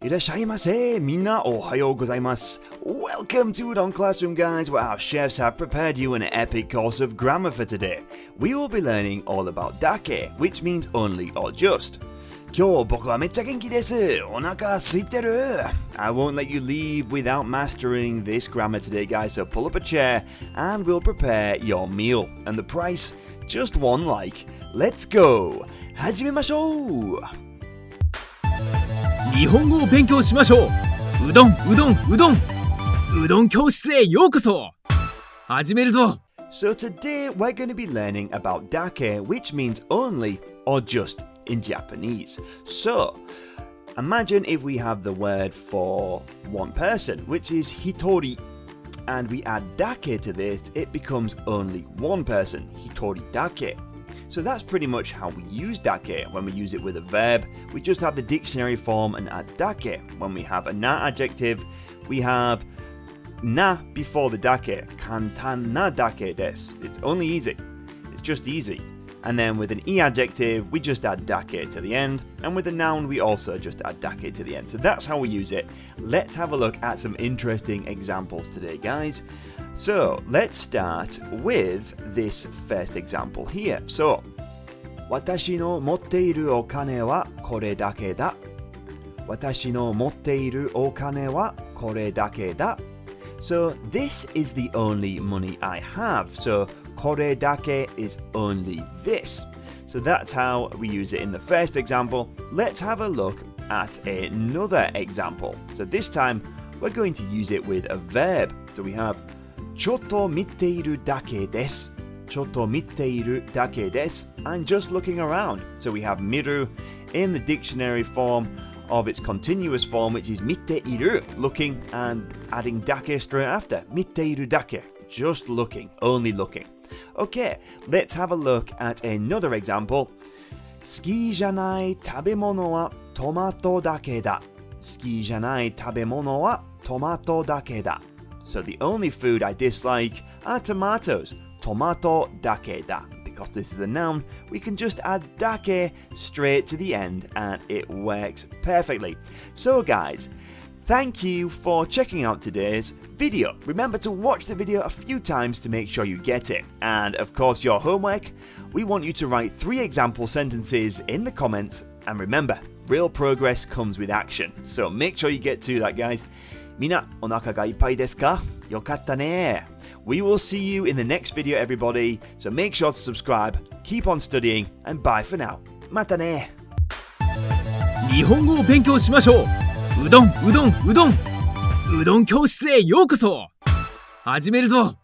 いらっしゃいませ。みんなおはようございます。Welcome to Udon Classroom, guys, where our chefs have prepared you an epic course of grammar for today. We will be learning all about dake, which means only or just. 今日僕はめっちゃ元気です。お腹空いてる。I won't let you leave without mastering this grammar today, guys, so pull up a chair and we'll prepare your meal. And the price, just one like. Let's go! 始めましょう。日本語を勉強しましょう。うどんうどんうどんうどん教室へようこそ。始めるぞ。 So today we're going to be learning about dake, which means only or just in Japanese. So imagine if we have the word for one person, which is hitori, and we add dake to this, it becomes only one person, hitori dake. So that's pretty much how we use dake. When we use it with a verb, we just have the dictionary form and add dake. When we have a na adjective, we have na before the dake. Kantan na dake desu. It's only easy. It's just easy. And then with an e adjective, we just add dake to the end. And with a noun, we also just add dake to the end. So that's how we use it. Let's have a look at some interesting examples today, guys. So let's start with this first example here. So, 私の持っているお金はこれだけだ。私の持っているお金はこれだけだ。So this is the only money I have. So これだけ is only this. So that's how we use it in the first example. Let's have a look at another example. So this time we're going to use it with a verb. So we have ちょっと見ているだけです。ちょっと見ているだけです。I'm just looking around. So we have miru in the dictionary form of its continuous form, which is 見ている, looking, and adding dake straight after. 見ているだけ. Just looking, only looking. Okay, let's have a look at another example. 好きじゃない食べ物はトマトだけだ。好きじゃない食べ物はトマトだけだ。So the only food I dislike are tomatoes. Tomato dake da. Because this is a noun, we can just add dake straight to the end and it works perfectly. So guys, thank you for checking out today's video. Remember to watch the video a few times to make sure you get it. And of course, your homework, we want you to write 3 example sentences in the comments. And remember, real progress comes with action. So make sure you get to that, guys. みんな、お腹がいっぱいですか？よかったね。We will see you in the next video, everybody. So make sure to subscribe, keep on studying, and bye for now. またね。日本語を勉強しましょう。うどんうどんうどんうどん教室へようこそ。始めるぞ。